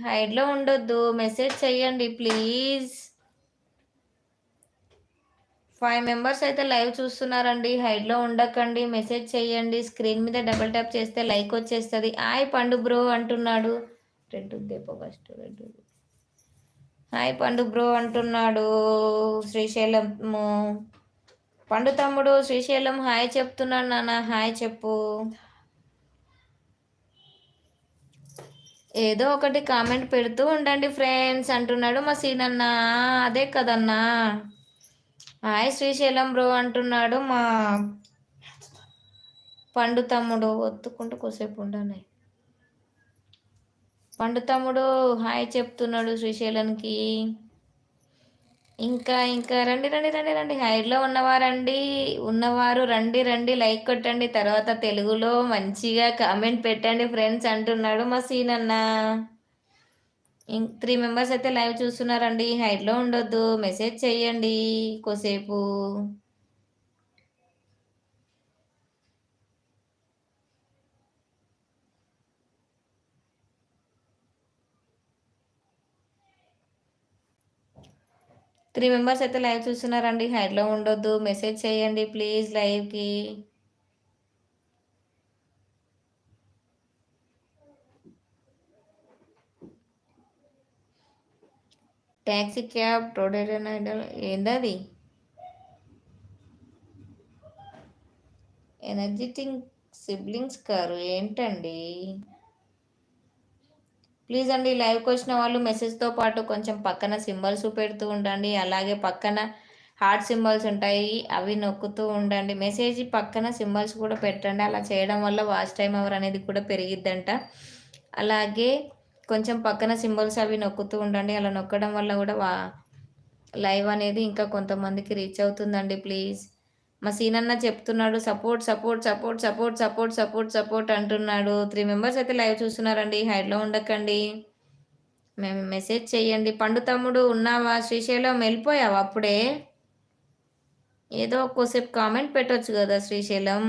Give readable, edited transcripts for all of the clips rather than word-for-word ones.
హైడ్లో ఉండొద్దు, మెసేజ్ చెయ్యండి please. 5 members అయితే లైవ్ చూస్తున్నారండి. హైడ్లో ఉండకండి, మెసేజ్ చెయ్యండి. స్క్రీన్ మీద డబుల్ ట్యాప్ చేస్తే లైక్ వచ్చేస్తుంది. హాయ్ పండు బ్రో అంటున్నాడు. రెడ్ దేపో first red. Hi Pandu bro అంటున్నాడు. శ్రీశైలము పండు తమ్ముడు శ్రీశైలం హాయ్ చెప్తున్నాడు. నాన్న హాయ్ చెప్పు. ఏదో ఒకటి కామెంట్ పెడుతూ ఉండండి ఫ్రెండ్స్ అంటున్నాడు మా సీనన్న. అదే కదన్నా. హాయ్ శ్రీశైలం బ్రో అంటున్నాడు మా పండు తమ్ముడు. ఒత్తుకుంటూ కొద్దిసేపు ఉండనే. పండు తమ్ముడు హాయ్ చెప్తున్నాడు శ్రీశైలంకి. ఇంకా ఇంకా రండి రండి రండి రండి. హైడ్లో ఉన్నవారు రండి రండి, లైక్ కొట్టండి. తర్వాత తెలుగులో మంచిగా కామెంట్ పెట్టండి ఫ్రెండ్స్ అంటున్నాడు మా సీనన్న. 3 మెంబర్స్ అయితే లైవ్ చూస్తున్నారండి. హైడ్లో ఉండొద్దు, మెసేజ్ చెయ్యండి కోసేపు. త్రీ మెంబర్స్ అయితే లైవ్ చూస్తున్నారండి. హైడ్లో ఉండొద్దు, మెసేజ్ చేయండి ప్లీజ్ లైవ్కి. ట్యాక్సీ క్యాబ్ టోడెడ్ ఏందది? ఎనర్జెటిక్ సిబ్లింగ్స్ కారు ఏంటండి? ప్లీజ్ అండి, లైవ్కి వచ్చిన వాళ్ళు మెసేజ్తో పాటు కొంచెం పక్కన సింబల్స్ పెడుతూ ఉండండి. అలాగే పక్కన హార్ట్ సింబల్స్ ఉంటాయి, అవి నొక్కుతూ ఉండండి. మెసేజ్ పక్కన సింబల్స్ కూడా పెట్టండి. అలా చేయడం వల్ల వాచ్ టైం అవర్ అనేది కూడా పెరిగిద్దంట. అలాగే కొంచెం పక్కన సింబల్స్ అవి నొక్కుతూ ఉండండి. అలా నొక్కడం వల్ల కూడా లైవ్ అనేది ఇంకా కొంతమందికి రీచ్ అవుతుందండి. ప్లీజ్. మా సీనన్న చెప్తున్నాడు support support support support support support support అంటున్నాడు. 3 మెంబర్స్ అయితే లైవ్ చూస్తున్నారండి. హైడ్లో ఉండకండి, మేము మెసేజ్ చెయ్యండి. పండు తమ్ముడు ఉన్నావా? శ్రీశైలం వెళ్ళిపోయావా అప్పుడే? ఏదో ఒక్కోసేపు కామెంట్ పెట్టవచ్చు కదా శ్రీశైలం.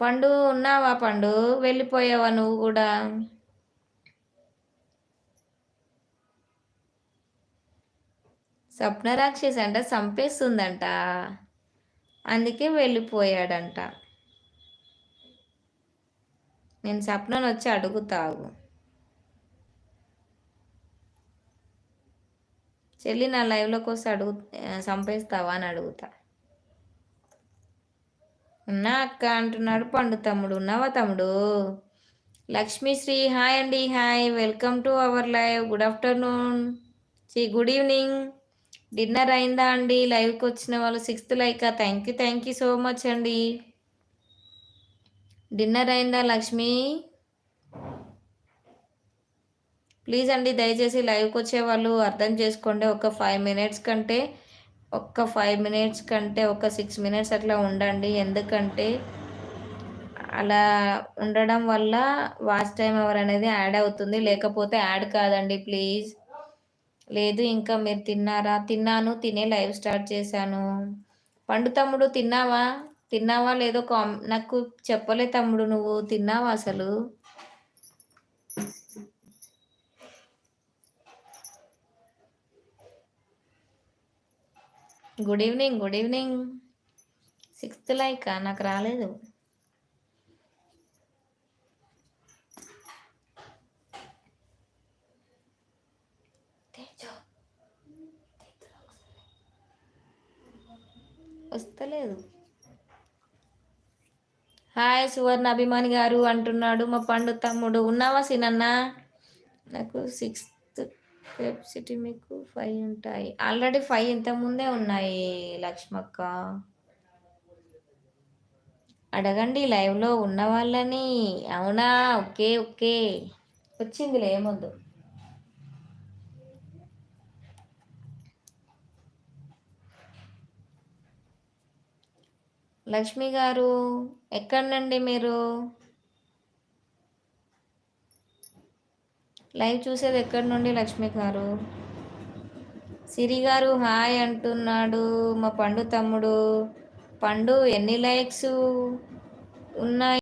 పండు ఉన్నావా? పండు వెళ్ళిపోయావా నువ్వు కూడా? స్వప్న రాక్షసి అంట చంపేస్తుందంట, అందుకే వెళ్ళిపోయాడంట. నేను స్వప్నను వచ్చి అడుగుతావు. చెల్లి నా లైవ్లోకి వస్తే చంపేస్తావా అని అడుగుతా. ఉన్నా అక్క అంటున్నాడు పండు తమ్ముడు. ఉన్నావా తమ్ముడు? లక్ష్మీశ్రీ హాయ్ అండి. Hi, welcome to our live. Good afternoon, good evening. Dinner అయిందా అండి? లైవ్కి వచ్చిన వాళ్ళు 6th like. Thank you so much అండి. డిన్నర్ అయిందా లక్ష్మి? ప్లీజ్ అండి, దయచేసి లైవ్కి వచ్చే వాళ్ళు అర్థం చేసుకోండి. ఒక 5 మినిట్స్ కంటే ఒక 6 మినిట్స్ అట్లా ఉండండి. ఎందుకంటే అలా ఉండడం వల్ల వాచ్ టైం అవర్ అనేది యాడ్ అవుతుంది, లేకపోతే యాడ్ కాదండి. ప్లీజ్. లేదు ఇంకా మీరు తిన్నారా? తిన్నాను, తినే లైవ్ స్టార్ట్ చేశాను. పండు తమ్ముడు తిన్నావా లేదో నాకు చెప్పలే తమ్ముడు. నువ్వు తిన్నావా అసలు? Good evening. 6th లైక్ నాకు రాలేదు. వస్తలేదు. హాయ్ సువర్ణ అభిమాని గారు అంటున్నాడు మా పండు తమ్ముడు. ఉన్నావా సినన్న? నాకు 6th కెపాసిటీ, మీకు 5 ఉంటాయి. ఆల్రెడీ 5 ఇంతకుముందే ఉన్నాయి లక్ష్మక్క. అడగండి లైవ్లో ఉన్న వాళ్ళని. అవునా? ఓకే వచ్చిందిలే, ఏమొద్దు. లక్ష్మి గారు ఎక్కడండి మీరు? లైవ్ చూసేది ఎక్కడి నుండి లక్ష్మి గారు? సిరి గారు హాయ్ అంటున్నాడు మా పండు తమ్ముడు. పండు ఎన్ని లైక్స్ ఉన్నాయి.